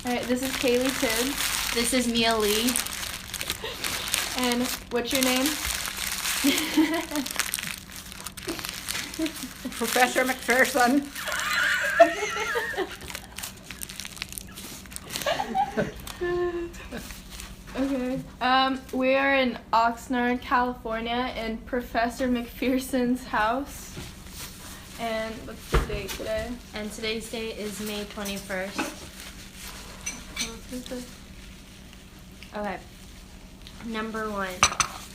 Alright, this is Kayli Tibbs. This is Mia Lee. And what's your name? Professor Mcpherson. Okay. We are in Oxnard, California, in Professor Mcpherson's house. And what's the date today? And today's date is May 21st. Okay. Number 1.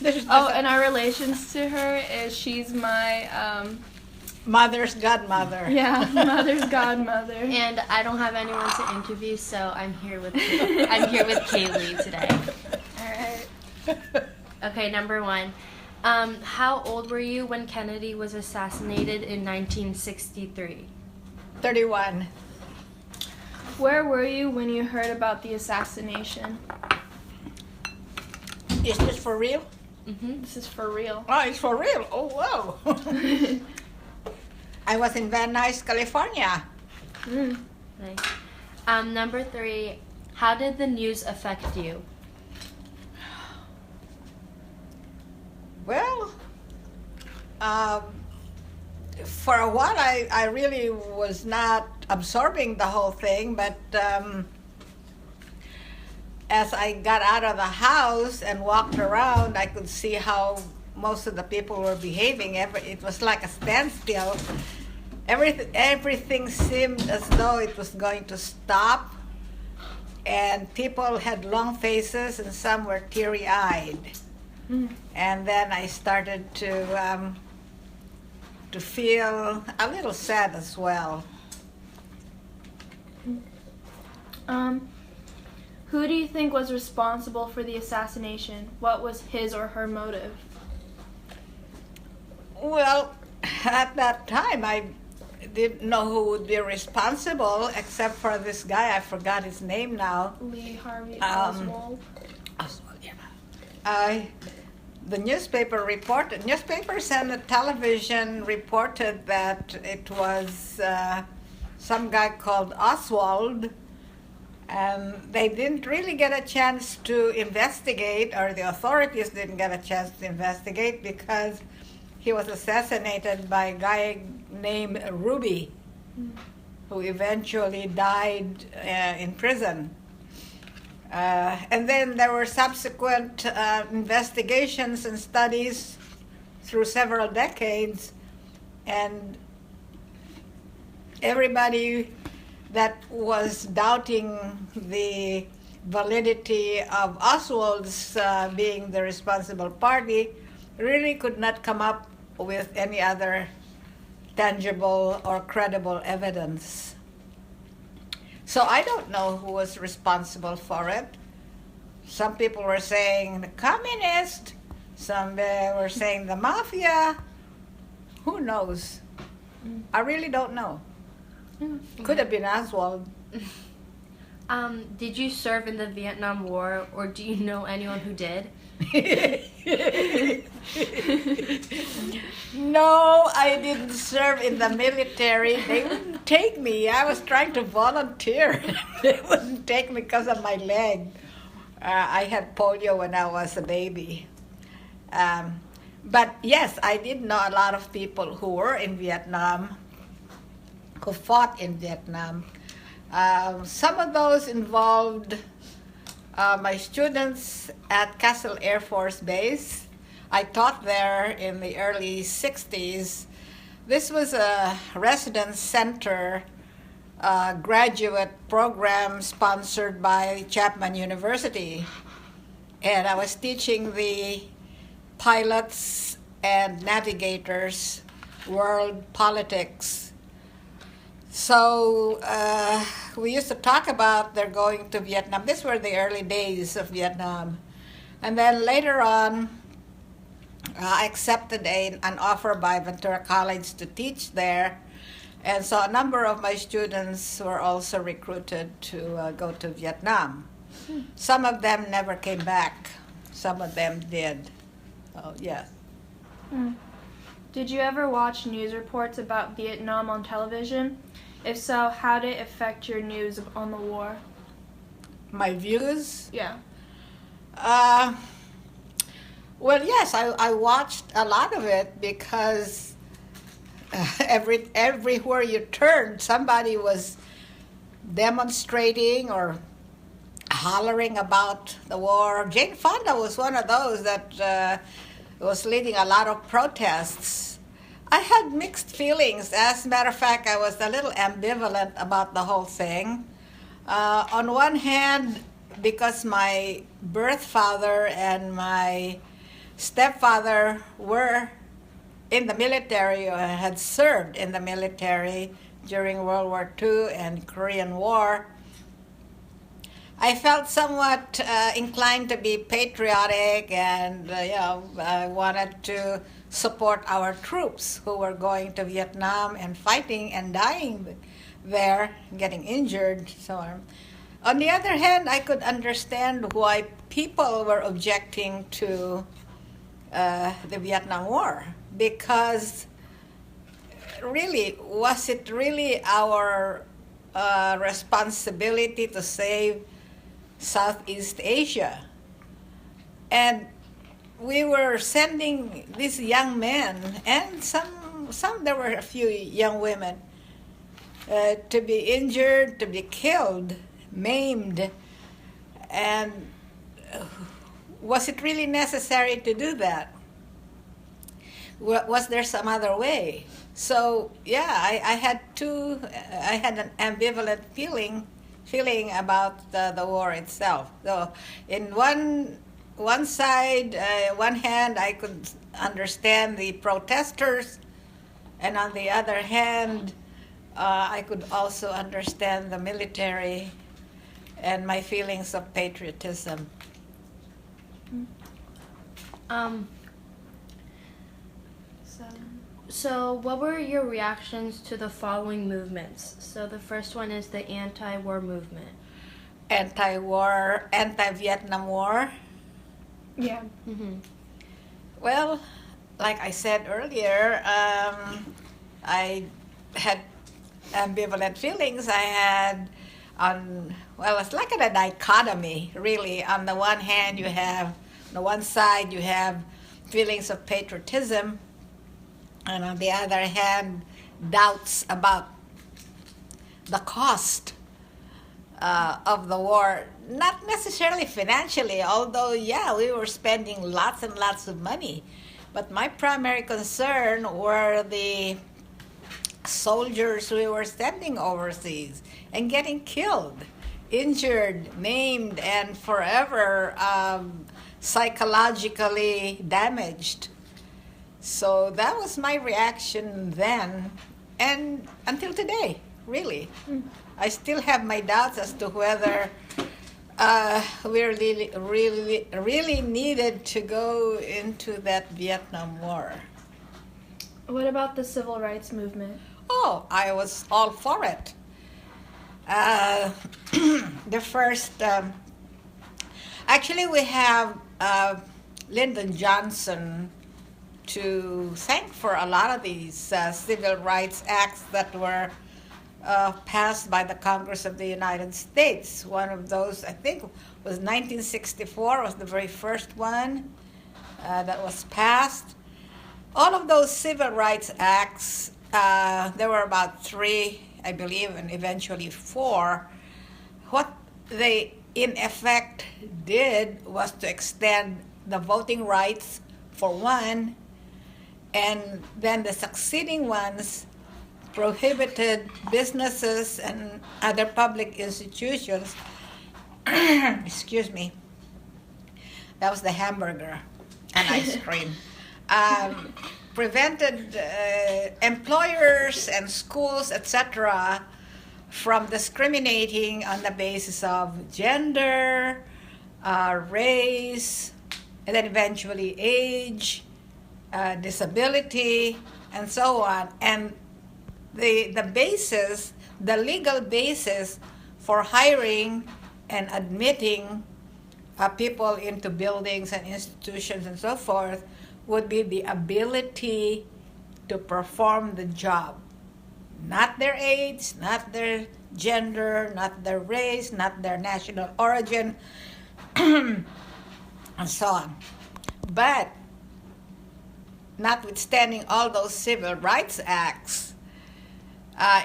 And our relations to her is she's my Mother's godmother. yeah, mother's godmother. And I don't have anyone to interview, so I'm here with Kayli today. Alright. Okay, number 1. How old were you when Kennedy was assassinated in 1963? 31. Where were you when you heard about the assassination? Is this for real? Mm-hmm. This is for real. Oh, it's for real. Oh, wow. I was in Van Nuys, California. Nice. Number 3. How did the news affect you? Well, for a while I really was not absorbing the whole thing, but as I got out of the house and walked around, I could see how most of the people were behaving. It was like a standstill. Everything seemed as though it was going to stop, and people had long faces and some were teary-eyed. And then I started to feel a little sad as well. Who do you think was responsible for the assassination? What was his or her motive? Well, at that time, I didn't know who would be responsible except for this guy. I forgot his name now. Lee Harvey Oswald. Oswald, yeah. The newspapers and the television reported that it was some guy called Oswald, and they didn't really get a chance to investigate, or the authorities didn't get a chance to investigate, because he was assassinated by a guy named Ruby, who eventually died in prison. And then there were subsequent investigations and studies through several decades, and everybody that was doubting the validity of Oswald's being the responsible party really could not come up with any other tangible or credible evidence. So I don't know who was responsible for it. Some people were saying the communist, some were saying the mafia. Who knows? I really don't know. Could have been Oswald. Did you serve in the Vietnam War, or do you know anyone who did? No, I didn't serve in the military. They wouldn't take me. I was trying to volunteer. They wouldn't take me because of my leg. I had polio when I was a baby. But yes, I did know a lot of people who were in Vietnam, who fought in Vietnam. Some of those involved my students at Castle Air Force Base. I taught there in the early 60s. This was a residence center graduate program sponsored by Chapman University. And I was teaching the pilots and navigators world politics. So we used to talk about their going to Vietnam. These were the early days of Vietnam. And then later on, I accepted an offer by Ventura College to teach there. And so a number of my students were also recruited to go to Vietnam. Some of them never came back. Some of them did. Oh, yes. Did you ever watch news reports about Vietnam on television? If so, how did it affect your news on the war? my views. Yeah. Well, yes, I watched a lot of it because everywhere you turned, somebody was demonstrating or hollering about the war. Jane Fonda was one of those that was leading a lot of protests. I had mixed feelings. As a matter of fact, I was a little ambivalent about the whole thing. On one hand, because my birth father and my stepfather were in the military or had served in the military during World War II and Korean War, I felt somewhat inclined to be patriotic, and I wanted to support our troops who were going to Vietnam and fighting and dying there, getting injured, so on. On the other hand, I could understand why people were objecting to the Vietnam War, because really, was it really our responsibility to save Southeast Asia? And we were sending these young men, and some there were a few young women, to be injured, to be killed, maimed, and was it really necessary to do that? Was there some other way? So yeah, I had an ambivalent feeling about the war itself. So in one side, one hand, I could understand the protesters, and on the other hand, I could also understand the military and my feelings of patriotism. So what were your reactions to the following movements? So the first one is the anti-war movement. Anti-war, anti-Vietnam War. Yeah. Mm-hmm. Well, like I said earlier, I had ambivalent feelings. It's like a dichotomy, really. On the one hand, on the one side, you have feelings of patriotism, and on the other hand, doubts about the cost of the war. Not necessarily financially, although, yeah, we were spending lots and lots of money. But my primary concern were the soldiers we were sending overseas and getting killed, injured, maimed, and forever psychologically damaged. So that was my reaction then, and until today, really. I still have my doubts as to whether we really needed to go into that Vietnam War. What about the civil rights movement? Oh, I was all for it. The first, actually, we have Lyndon Johnson to thank for a lot of these civil rights acts that were passed by the Congress of the United States. One of those, I think, was 1964, was the very first one that was passed. All of those civil rights acts, there were about 3, I believe, and eventually 4. What they, in effect, did was to extend the voting rights for one, and then the succeeding ones prohibited businesses and other public institutions, excuse me, that was the hamburger and ice cream, prevented employers and schools, etc., from discriminating on the basis of gender, race, and then eventually age, disability, and so on. And the legal basis for hiring and admitting people into buildings and institutions and so forth would be the ability to perform the job. Not their age, not their gender, not their race, not their national origin, and so on. But notwithstanding all those civil rights acts,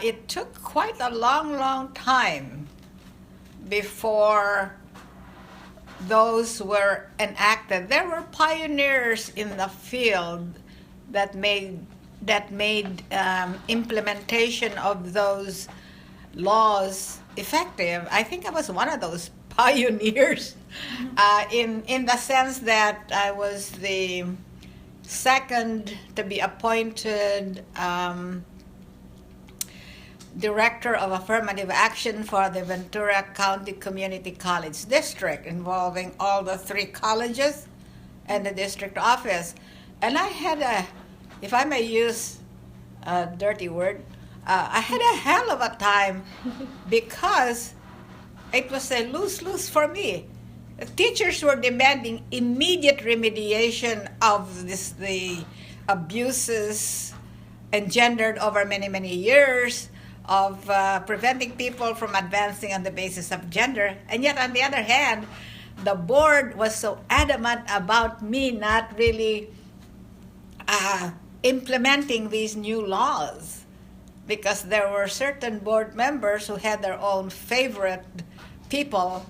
it took quite a long, long time before those were enacted. There were pioneers in the field that made implementation of those laws effective. I think I was one of those pioneers, in the sense that I was the second to be appointed Director of Affirmative Action for the Ventura County Community College District, involving all the 3 colleges and the district office. And I had if I may use a dirty word, I had a hell of a time because it was a lose-lose for me. The teachers were demanding immediate remediation of the abuses engendered over many, many years, of preventing people from advancing on the basis of gender. And yet, on the other hand, the board was so adamant about me not really implementing these new laws, because there were certain board members who had their own favorite people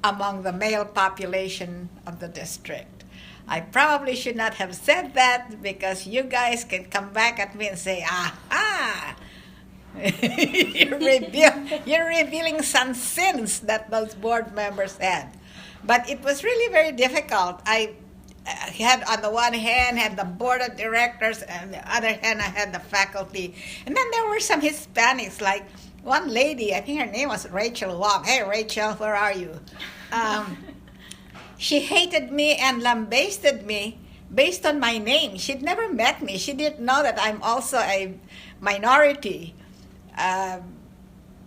among the male population of the district. I probably should not have said that, because you guys can come back at me and say, aha, you're revealing some sins that those board members had. But it was really very difficult. I had, on the one hand, had the board of directors, and on the other hand, I had the faculty. And then there were some Hispanics, like one lady, I think her name was Rachel Wong. Hey, Rachel, where are you? She hated me and lambasted me based on my name. She'd never met me. She didn't know that I'm also a minority,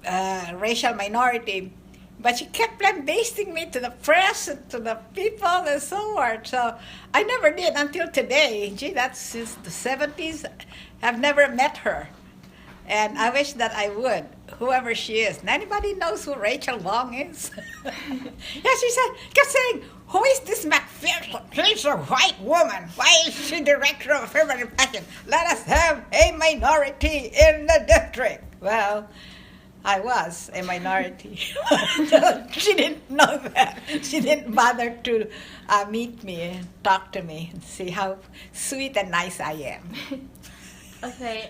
racial minority. But she kept lambasting me to the press and to the people and so forth. So I never did until today. Gee, that's since the 70s. I've never met her. And I wish that I would, whoever she is. And anybody knows who Rachel Wong is? Yeah, she said, kept saying, who is this Mcpherson? She's a white woman. Why is she director of affirmative action? Let us have a minority in the district. Well, I was a minority. She didn't know that. She didn't bother to meet me and talk to me and see how sweet and nice I am. Okay.